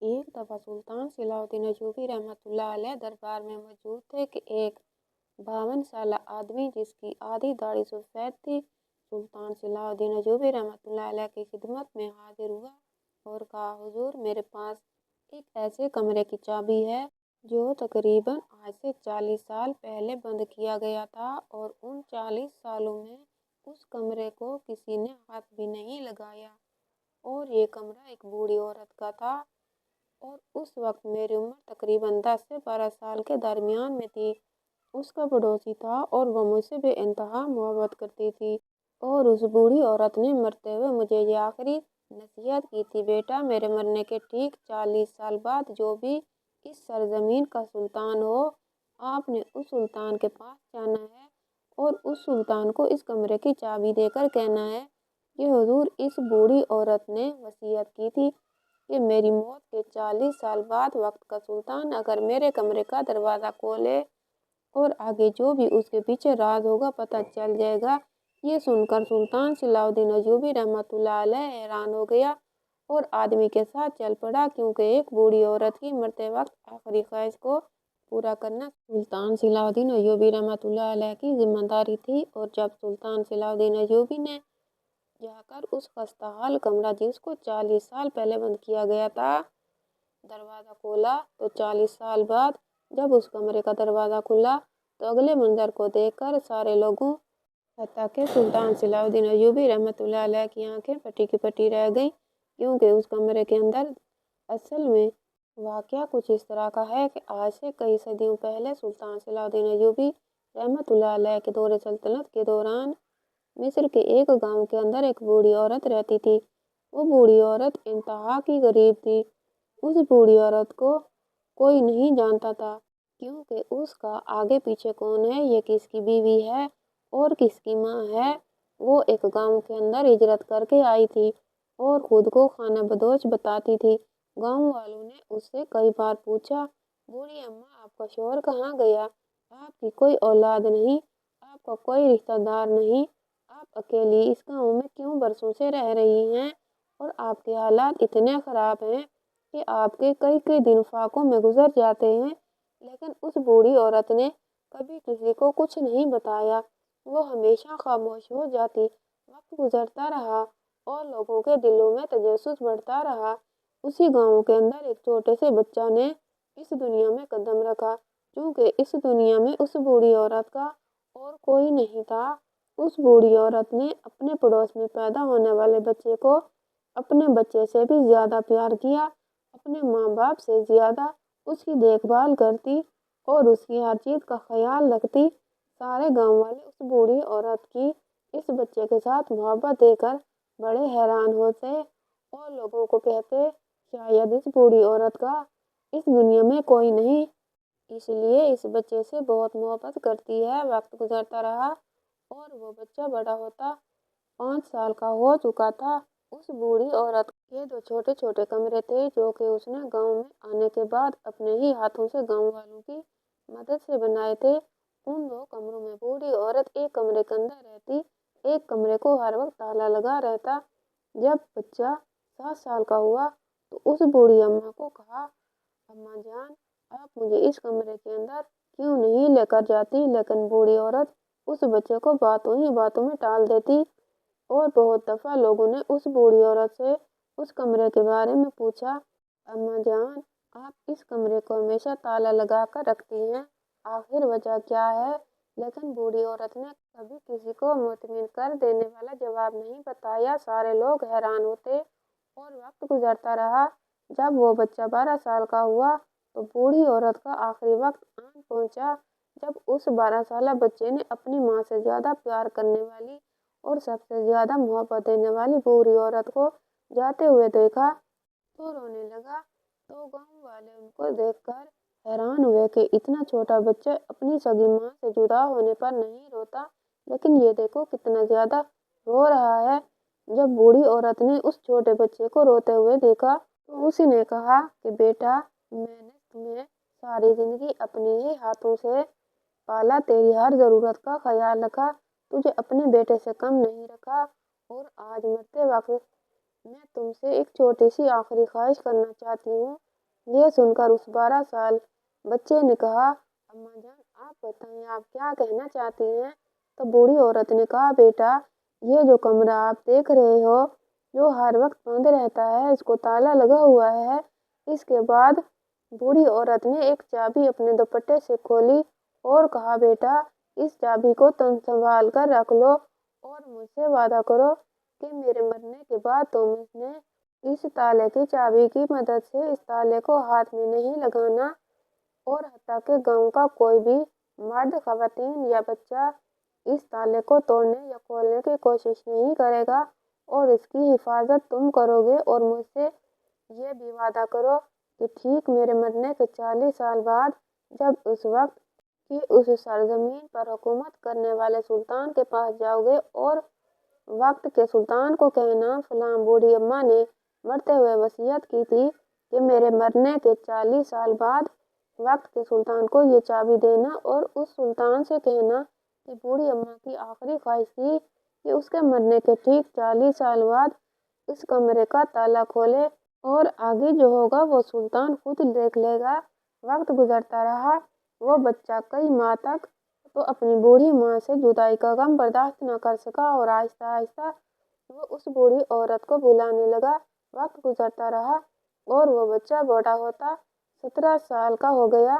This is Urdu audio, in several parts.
ایک دفعہ سلطان صلاح الدین ایوبی رحمۃ اللہ علیہ دربار میں موجود تھے کہ ایک 52 سالہ آدمی جس کی آدھی داڑھی سفید تھی سلطان صلاح الدین ایوبی رحمۃ اللہ علیہ کی خدمت میں حاضر ہوا اور کہا، حضور، میرے پاس ایک ایسے کمرے کی چابی ہے جو تقریباً آج سے 40 سال پہلے بند کیا گیا تھا اور ان 40 سالوں میں اس کمرے کو کسی نے ہاتھ بھی نہیں لگایا، اور یہ کمرہ ایک بوڑھی عورت کا تھا اور اس وقت میری عمر تقریباً 10 سے 12 سال کے درمیان میں تھی۔ اس کا پڑوسی تھا اور وہ مجھ سے بے انتہا محبت کرتی تھی، اور اس بوڑھی عورت نے مرتے ہوئے مجھے یہ آخری نصیحت کی تھی، بیٹا، میرے مرنے کے ٹھیک 40 سال بعد جو بھی اس سرزمین کا سلطان ہو، آپ نے اس سلطان کے پاس جانا ہے اور اس سلطان کو اس کمرے کی چابی دے کر کہنا ہے کہ حضور، اس بوڑھی عورت نے وصیت کی تھی کہ میری موت کے 40 سال بعد وقت کا سلطان اگر میرے کمرے کا دروازہ کھولے اور آگے جو بھی اس کے پیچھے راز ہوگا پتہ چل جائے گا۔ یہ سن کر سلطان صلاح الدین ایوبی رحمۃ اللہ علیہ حیران ہو گیا اور آدمی کے ساتھ چل پڑا، کیونکہ ایک بوڑھی عورت کی مرتے وقت آخری خواہش کو پورا کرنا سلطان صلاح الدین ایوبی رحمۃ اللہ علیہ کی ذمہ داری تھی۔ اور جب سلطان صلاح الدین ایوبی نے جا کر اس خستہ حال کمرہ جس کو 40 سال پہلے بند کیا گیا تھا دروازہ کھولا، تو 40 سال بعد جب اس کمرے کا دروازہ کھلا تو اگلے منظر کو دیکھ کر سارے لوگوں حتیٰ کہ سلطان صلاح الدین ایوبی رحمۃ اللہ علیہ کی آنکھیں پٹی کی پٹی رہ گئیں، کیونکہ اس کمرے کے اندر اصل میں واقعہ کچھ اس طرح کا ہے کہ آج سے کئی صدیوں پہلے سلطان صلاح الدین ایوبی رحمۃ اللہ علیہ کے دور سلطنت کے دوران مصر کے ایک گاؤں کے اندر ایک بوڑھی عورت رہتی تھی۔ وہ بوڑھی عورت انتہا کی غریب تھی۔ اس بوڑھی عورت کو کوئی نہیں جانتا تھا، کیونکہ اس کا آگے پیچھے کون ہے، یہ کس کی بیوی ہے اور کس کی ماں ہے۔ وہ ایک گاؤں کے اندر ہجرت کر کے آئی تھی اور خود کو خانہ بدوش بتاتی تھی۔ گاؤں والوں نے اس سے کئی بار پوچھا، بوڑھی اماں، آپ کا شوہر کہاں گیا؟ آپ کی کوئی اولاد نہیں، آپ کا کوئی رشتہ دار نہیں، آپ اکیلی اس گاؤں میں کیوں برسوں سے رہ رہی ہیں؟ اور آپ کے حالات اتنے خراب ہیں کہ آپ کے کئی کئی دن فاقوں میں گزر جاتے ہیں۔ لیکن اس بوڑھی عورت نے کبھی کسی کو کچھ نہیں بتایا، وہ ہمیشہ خاموش ہو جاتی۔ وقت گزرتا رہا اور لوگوں کے دلوں میں تجسس بڑھتا رہا۔ اسی گاؤں کے اندر ایک چھوٹے سے بچہ نے اس دنیا میں قدم رکھا، چونکہ اس دنیا میں اس بوڑھی عورت کا اور کوئی نہیں تھا۔ اس بوڑھی عورت نے اپنے پڑوس میں پیدا ہونے والے بچے کو اپنے بچے سے بھی زیادہ پیار کیا، اپنے ماں باپ سے زیادہ اس کی دیکھ بھال کرتی اور اس کی ہر چیز کا خیال رکھتی۔ سارے گاؤں والے اس بوڑھی عورت کی اس بچے کے ساتھ محبت دے کر بڑے حیران ہوتے اور لوگوں کو کہتے، شاید اس بوڑھی عورت کا اس دنیا میں کوئی نہیں، اس لیے اس بچے سے بہت محبت کرتی ہے۔ وقت گزرتا رہا اور وہ بچہ بڑا ہوتا 5 سال کا ہو چکا تھا۔ اس بوڑھی عورت کے 2 چھوٹے چھوٹے کمرے تھے جو کہ اس نے گاؤں میں آنے کے بعد اپنے ہی ہاتھوں سے گاؤں والوں کی مدد سے بنائے تھے۔ ان 2 کمروں میں بوڑھی عورت ایک کمرے کے اندر رہتی، ایک کمرے کو ہر وقت تالا لگا رہتا۔ جب بچہ 7 سال کا ہوا تو اس بوڑھی اماں کو کہا، اماں جان، آپ مجھے اس کمرے کے اندر کیوں نہیں لے کر جاتی؟ لیکن بوڑھی عورت اس بچے کو باتوں ہی باتوں میں ٹال دیتی اور بہت دفعہ لوگوں نے اس بوڑھی عورت سے اس کمرے کے بارے میں پوچھا، اماں جان، آپ اس کمرے کو ہمیشہ تالا لگا کر رکھتی ہیں، آخر وجہ کیا ہے؟ لیکن بوڑھی عورت نے کبھی کسی کو مطمئن کر دینے والا جواب نہیں بتایا۔ سارے لوگ حیران ہوتے اور وقت گزرتا رہا۔ جب وہ بچہ 12 سال کا ہوا تو بوڑھی عورت کا آخری وقت آن پہنچا، جب اس 12 سالہ بچے نے اپنی ماں سے زیادہ پیار کرنے والی اور سب سے زیادہ محبت دینے والی بوڑھی عورت کو جاتے ہوئے دیکھا تو رونے لگا۔ تو گاؤں والے ان کو دیکھ کر حیران ہوئے کہ اتنا چھوٹا بچہ اپنی سگی ماں سے جدا ہونے پر نہیں روتا، لیکن یہ دیکھو کتنا زیادہ رو رہا ہے۔ جب بوڑھی عورت نے اس چھوٹے بچے کو روتے ہوئے دیکھا تو اسی نے کہا کہ بیٹا، میں نے تمہیں ساری زندگی اپنے ہی ہاتھوں سے پالا، تیری ہر ضرورت کا خیال رکھا، تجھے اپنے بیٹے سے کم نہیں رکھا، اور آج مرتے وقت میں تم سے ایک چھوٹی سی آخری خواہش کرنا چاہتی ہوں یہ سن کر اس 12 سال بچے نے کہا، اماں جان آپ بتائیں آپ کیا کہنا چاہتی ہیں؟ تو بوڑھی عورت نے کہا، بیٹا یہ جو کمرہ آپ دیکھ رہے ہو جو ہر وقت بند رہتا ہے اس کو تالا لگا ہوا ہے۔ اس کے بعد بوڑھی عورت نے ایک چابی اپنے دوپٹے سے کھولی اور کہا، بیٹا اس چابی کو تم سنبھال کر رکھ لو اور مجھ سے وعدہ کرو کہ میرے مرنے کے بعد تم نے اس تالے کی چابی کی مدد سے اس تالے کو ہاتھ میں نہیں لگانا اور حتیٰ کہ گاؤں کا کوئی بھی مرد، خواتین یا بچہ اس تالے کو توڑنے یا کھولنے کی کوشش نہیں کرے گا اور اس کی حفاظت تم کرو گے، اور مجھ سے یہ بھی وعدہ کرو کہ ٹھیک میرے مرنے کے 40 سال بعد جب اس وقت کی اس سرزمین پر حکومت کرنے والے سلطان کے پاس جاؤ گے اور وقت کے سلطان کو کہنا، فلاں بوڑھی اماں نے مرتے ہوئے وصیت کی تھی کہ میرے مرنے کے 40 سال بعد وقت کے سلطان کو یہ چابی دینا، اور اس سلطان سے کہنا کہ بوڑھی اماں کی آخری خواہش تھی کہ اس کے مرنے کے ٹھیک 40 سال بعد اس کمرے کا تالا کھولے، اور آگے جو ہوگا وہ سلطان خود دیکھ لے گا۔ وقت گزرتا رہا، وہ بچہ کئی ماہ تک تو اپنی بوڑھی ماں سے جدائی کا غم برداشت نہ کر سکا اور آہستہ آہستہ وہ اس بوڑھی عورت کو بھلانے لگا۔ وقت گزرتا رہا اور وہ بچہ بڑا ہوتا 17 سال کا ہو گیا۔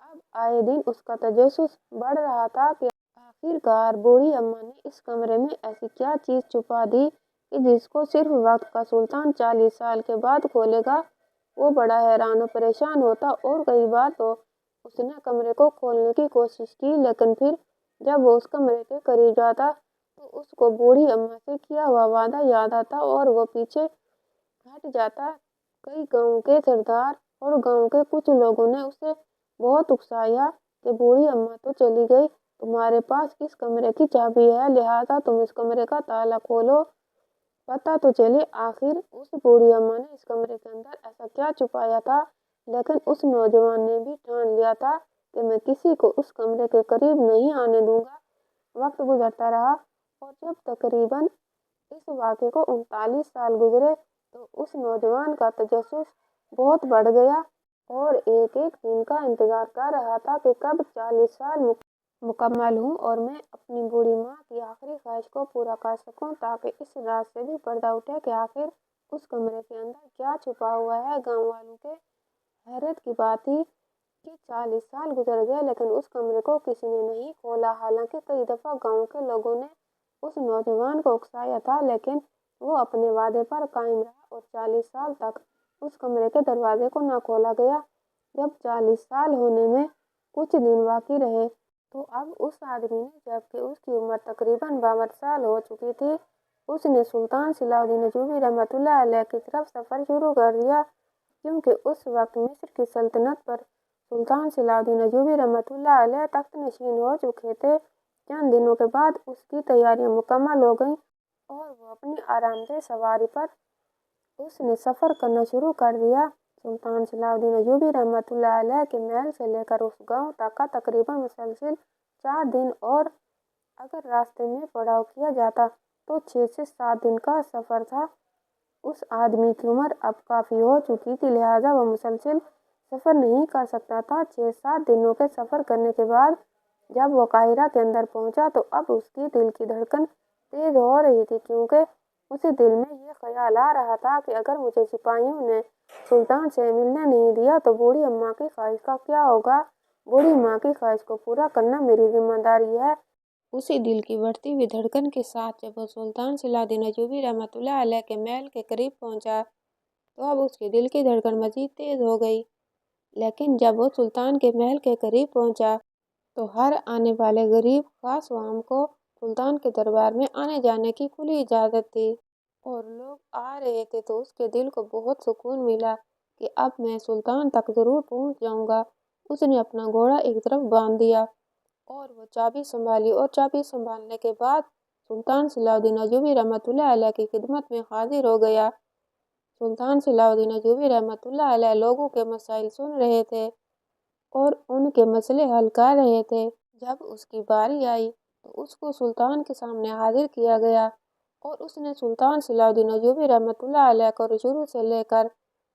اب آئے دن اس کا تجسس بڑھ رہا تھا کہ آخر کار بوڑھی اماں نے اس کمرے میں ایسی کیا چیز چھپا دی کہ جس کو صرف وقت کا سلطان 40 سال کے بعد کھولے گا۔ وہ بڑا حیران و پریشان ہوتا اور کئی بار تو اس نے کمرے کو کھولنے کی کوشش کی، لیکن پھر جب وہ اس کمرے کے قریب جاتا تو اس کو بوڑھی اماں سے کیا ہوا وعدہ یاد آتا اور وہ پیچھے ہٹ جاتا۔ کئی گاؤں کے سردار اور گاؤں کے کچھ لوگوں نے اسے بہت اکسایا کہ بوڑھی اماں تو چلی گئی، تمہارے پاس اس کمرے کی چابی ہے، لہٰذا تم اس کمرے کا تالا کھولو، پتہ تو چلے آخر اس بوڑھی اماں نے اس کمرے کے اندر ایسا کیا چھپایا تھا۔ لیکن اس نوجوان نے بھی ٹھان لیا تھا کہ میں کسی کو اس کمرے کے قریب نہیں آنے دوں گا۔ وقت گزرتا رہا اور جب تقریباً اس واقعے کو 39 سال گزرے تو اس نوجوان کا تجسس بہت بڑھ گیا اور ایک ایک دن کا انتظار کر رہا تھا کہ کب 40 سال مکمل ہوں اور میں اپنی بوڑھی ماں کی آخری خواہش کو پورا کر سکوں، تاکہ اس راز سے بھی پردہ اٹھے کہ آخر اس کمرے کے اندر کیا چھپا ہوا ہے۔ گاؤں والوں کے حیرت کی بات تھی کہ 40 سال گزر گئے لیکن اس کمرے کو کسی نے نہیں کھولا۔ حالانکہ کئی دفعہ گاؤں کے لوگوں نے اس نوجوان کو اکسایا تھا، لیکن وہ اپنے وعدے پر قائم رہا اور 40 سال تک اس کمرے کے دروازے کو نہ کھولا گیا۔ جب 40 سال ہونے میں کچھ دن باقی رہے تو اب اس آدمی نے، جبکہ اس کی عمر تقریباً 52 سال ہو چکی تھی، اس نے سلطان صلاح الدین ایوبی رحمۃ اللہ علیہ کی طرف سفر شروع کر دیا، کیونکہ اس وقت مصر کی سلطنت پر سلطان صلاح الدین ایوبی رحمۃ اللہ علیہ تخت نشین ہو چکے تھے۔ چند دنوں کے بعد اس کی تیاریاں مکمل ہو گئیں اور وہ اپنی آرام دہ سواری پر اس نے سفر کرنا شروع کر دیا۔ سلطان صلاح الدین ایوبی رحمۃ اللہ علیہ کے محل سے لے کر اس گاؤں تک کا تقریباً مسلسل 4 دن اور اگر راستے میں پڑاؤ کیا جاتا تو 6 سے 7 دن کا سفر تھا۔ اس آدمی کی عمر اب کافی ہو چکی تھی، لہٰذا وہ مسلسل سفر نہیں کر سکتا تھا۔ 6-7 دنوں کے سفر کرنے کے بعد جب وہ قاہرہ کے اندر پہنچا تو اب اس کی دل کی دھڑکن تیز ہو رہی تھی، کیونکہ اسے دل میں یہ خیال آ رہا تھا کہ اگر مجھے سپاہیوں نے سلطان سے ملنے نہیں دیا تو بوڑھی اماں کی خواہش کا کیا ہوگا؟ بوڑھی ماں کی خواہش کو پورا کرنا میری ذمہ داری ہے۔ اسی دل کی بڑھتی ہوئی دھڑکن کے ساتھ جب وہ سلطان صلاح الدین ایوبی رحمۃ اللہ علیہ کے محل کے قریب پہنچا تو اب اس کے دل کی دھڑکن مزید تیز ہو گئی۔ لیکن جب وہ سلطان کے محل کے قریب پہنچا تو ہر آنے والے غریب، خاص و عام کو سلطان کے دربار میں آنے جانے کی کھلی اجازت تھی اور لوگ آ رہے تھے، تو اس کے دل کو بہت سکون ملا کہ اب میں سلطان تک ضرور پہنچ جاؤں گا۔ اس نے اپنا گھوڑا ایک طرف باندھ دیا اور وہ چابی سنبھالی اور چابی سنبھالنے کے بعد سلطان صلاح الدین ایوبی رحمۃ اللہ علیہ کی خدمت میں حاضر ہو گیا۔ سلطان صلاح الدین ایوبی رحمۃ اللہ علیہ لوگوں کے مسائل سن رہے تھے اور ان کے مسئلے حل کر رہے تھے۔ جب اس کی باری آئی تو اس کو سلطان کے سامنے حاضر کیا گیا اور اس نے سلطان صلاح الدین ایوبی رحمۃ اللہ علیہ کو شروع سے لے کر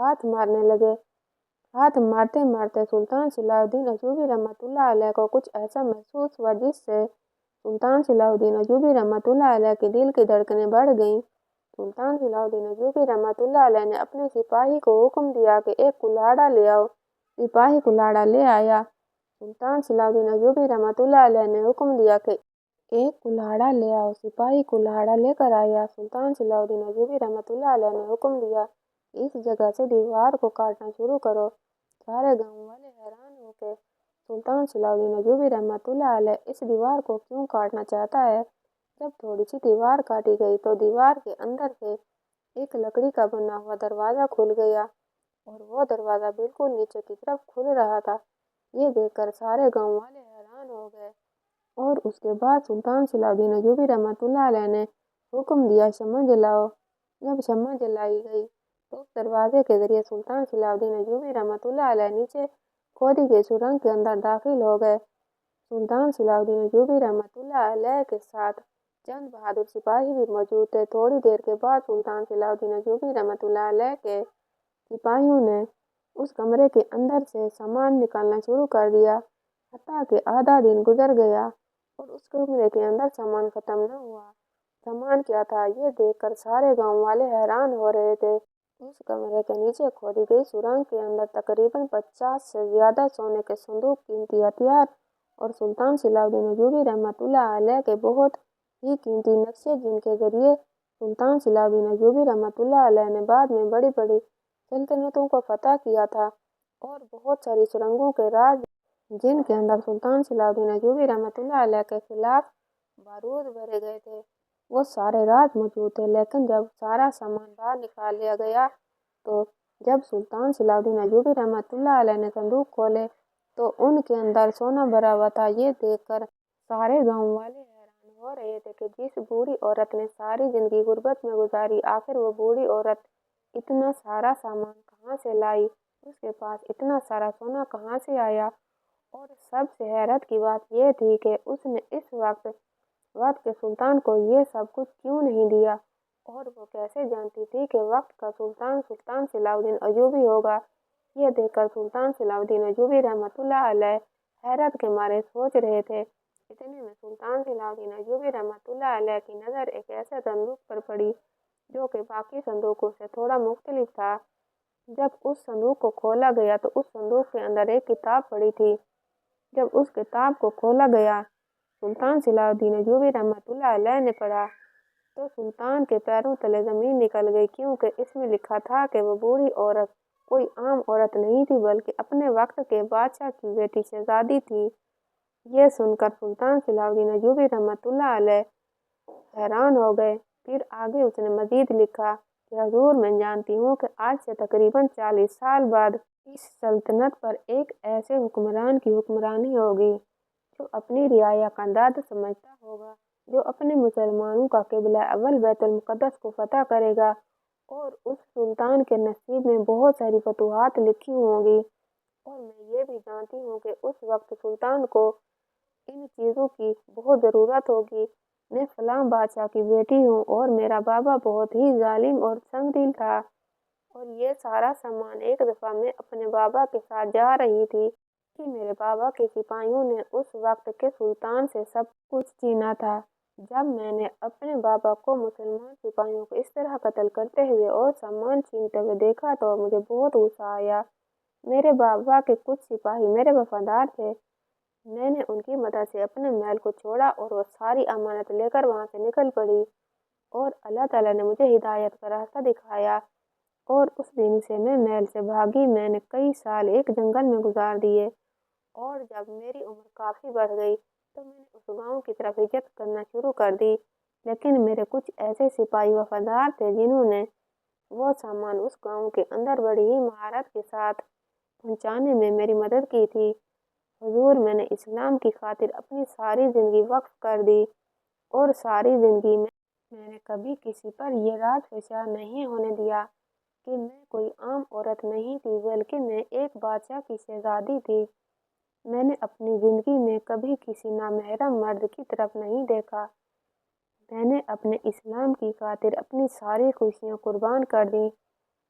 ہاتھ مارنے لگے۔ ہاتھ مارتے مارتے سلطان صلاح الدین ایوبی رحمۃ اللہ علیہ کو کچھ ایسا محسوس ہوا جس سے سلطان صلاح الدین ایوبی رحمۃ اللہ علیہ کے دل کی دھڑکنیں بڑھ گئیں۔ سلطان صلاح الدین ایوبی رحمۃ اللہ علیہ نے اپنے سپاہی کو حکم دیا کہ ایک کلاڑا لے آؤ۔ سپاہی کلاڑا لے آیا۔ سلطان صلاح الدین ایوبی رحمۃ اللہ علیہ نے حکم دیا کہ ایک کلاڑا لے آؤ۔ سپاہی کلاڑا لے کر آیا۔ سلطان صلاح الدین ایوبی رحمۃ اللہ علیہ نے حکم دیا کہ اس جگہ سے دیوار کو کاٹنا شروع کرو۔ سارے گاؤں والے حیران ہو کے سلطان صلاح الدین ایوبی رحمۃ اللہ علیہ اس دیوار کو کیوں کاٹنا چاہتا ہے۔ جب تھوڑی سی دیوار کاٹی گئی تو دیوار کے اندر سے ایک لکڑی کا بنا ہوا دروازہ کھل گیا اور وہ دروازہ بالکل نیچے کی طرف کھل رہا تھا۔ یہ دیکھ کر سارے گاؤں والے حیران ہو گئے اور اس کے بعد سلطان صلاح الدین ایوبی رحمۃ اللہ علیہ نے حکم دیا شمع جلاؤ۔ جب شمع جلائی گئی تو اس دروازے کے ذریعے سلطان صلاح الدین ایوبی رحمۃ اللہ علیہ نیچے کھودی گئی سرنگ کے اندر داخل ہو گئے۔ سلطان صلاح الدین ایوبی رحمۃ اللہ علیہ کے ساتھ چند بہادر سپاہی بھی موجود تھے۔ تھوڑی دیر کے بعد سلطان صلاح الدین ایوبی رحمۃ اللہ علیہ کے سپاہیوں نے اس کمرے کے اندر سے سامان نکالنا شروع کر دیا، حتیٰ کہ آدھا دن گزر گیا اور اس کمرے کے اندر سامان ختم نہ ہوا۔ سامان کیا تھا یہ دیکھ کر سارے گاؤں والے حیران ہو رہے تھے۔ اس کمرے کے نیچے کھودی گئی سرنگ کے اندر تقریباً 50 سے زیادہ سونے کے صندوق، قیمتی ہتھیار اور سلطان صلاح الدین ایوبی رحمۃ اللہ علیہ کے بہت ہی قیمتی نقشے، جن کے ذریعے سلطان صلاح الدین ایوبی رحمۃ اللہ علیہ نے بعد میں بڑی بڑی سلطنتوں کو فتح کیا تھا، اور بہت ساری سرنگوں کے راز جن کے اندر سلطان صلاح الدین ایوبی رحمۃ اللہ علیہ کے خلاف بارود بھرے گئے تھے، وہ سارے راز موجود تھے۔ لیکن جب سارا سامان باہر نکال لیا گیا تو جب سلطان صلاح الدین ایوبی رحمۃ اللہ علیہ نے صندوق کھولے تو ان کے اندر سونا بھرا ہوا تھا۔ یہ دیکھ کر سارے گاؤں والے حیران ہو رہے تھے کہ جس بوڑھی عورت نے ساری زندگی غربت میں گزاری، آخر وہ بوڑھی عورت اتنا سارا سامان کہاں سے لائی، اس کے پاس اتنا سارا سونا کہاں سے آیا۔ اور سب سے حیرت کی بات یہ تھی کہ اس نے اس وقت کے سلطان کو یہ سب کچھ کیوں نہیں دیا، اور وہ کیسے جانتی تھی کہ وقت کا سلطان صلاح الدین ایوبی ہوگا۔ یہ دیکھ کر سلطان صلاح الدین ایوبی رحمۃ اللہ علیہ حیرت کے مارے سوچ رہے تھے۔ اتنے میں سلطان صلاح الدین ایوبی رحمۃ اللہ علیہ کی نظر ایک ایسے صندوق پر پڑی جو کہ باقی صندوقوں سے تھوڑا مختلف تھا۔ جب اس صندوق کو کھولا گیا تو اس صندوق کے اندر ایک کتاب پڑی تھی۔ جب اس کتاب کو کھولا گیا سلطان صلاح الدین ایوبی رحمۃ اللہ علیہ نے پڑھا تو سلطان کے پیروں تلے زمین نکل گئی، کیونکہ اس میں لکھا تھا کہ وہ بوڑھی عورت کوئی عام عورت نہیں تھی بلکہ اپنے وقت کے بادشاہ کی بیٹی شہزادی تھی۔ یہ سن کر سلطان صلاح الدین ایوبی رحمۃ اللہ علیہ حیران ہو گئے۔ پھر آگے اس نے مزید لکھا کہ حضور، میں جانتی ہوں کہ آج سے تقریباً 40 سال بعد اس سلطنت پر ایک ایسے حکمران کی حکمرانی ہوگی جو اپنی رعایا کا داد سمجھتا ہوگا، جو اپنے مسلمانوں کا قبلہ اول بیت المقدس کو فتح کرے گا، اور اس سلطان کے نصیب میں بہت ساری فتوحات لکھی ہوں گی۔ اور میں یہ بھی جانتی ہوں کہ اس وقت سلطان کو ان چیزوں کی بہت ضرورت ہوگی۔ میں فلاں بادشاہ کی بیٹی ہوں اور میرا بابا بہت ہی ظالم اور سنگ دل تھا، اور یہ سارا سامان ایک دفعہ میں اپنے بابا کے ساتھ جا رہی تھی کہ میرے بابا کے سپاہیوں نے اس وقت کے سلطان سے سب کچھ چھینا تھا۔ جب میں نے اپنے بابا کو مسلمان سپاہیوں کو اس طرح قتل کرتے ہوئے اور سامان چھینتے ہوئے دیکھا تو مجھے بہت غصہ آیا۔ میرے بابا کے کچھ سپاہی میرے وفادار تھے، میں نے ان کی مدد سے اپنے محل کو چھوڑا اور وہ ساری امانت لے کر وہاں سے نکل پڑی، اور اللہ تعالیٰ نے مجھے ہدایت کا راستہ دکھایا، اور اس دن سے میں محل سے بھاگی۔ میں نے کئی سال ایک جنگل میں گزار دیے، اور جب میری عمر کافی بڑھ گئی تو میں نے اس گاؤں کی طرف ہجرت کرنا شروع کر دی، لیکن میرے کچھ ایسے سپاہی وفادار تھے جنہوں نے وہ سامان اس گاؤں کے اندر بڑی ہی مہارت کے ساتھ پہنچانے میں میری مدد کی تھی۔ حضور، میں نے اسلام کی خاطر اپنی ساری زندگی وقف کر دی، اور ساری زندگی میں نے کبھی کسی پر یہ راز فشا نہیں ہونے دیا کہ میں کوئی عام عورت نہیں تھی بلکہ میں ایک بادشاہ کی شہزادی تھی۔ میں نے اپنی زندگی میں کبھی کسی نامحرم مرد کی طرف نہیں دیکھا۔ میں نے اپنے اسلام کی خاطر اپنی ساری خوشیاں قربان کر دیں۔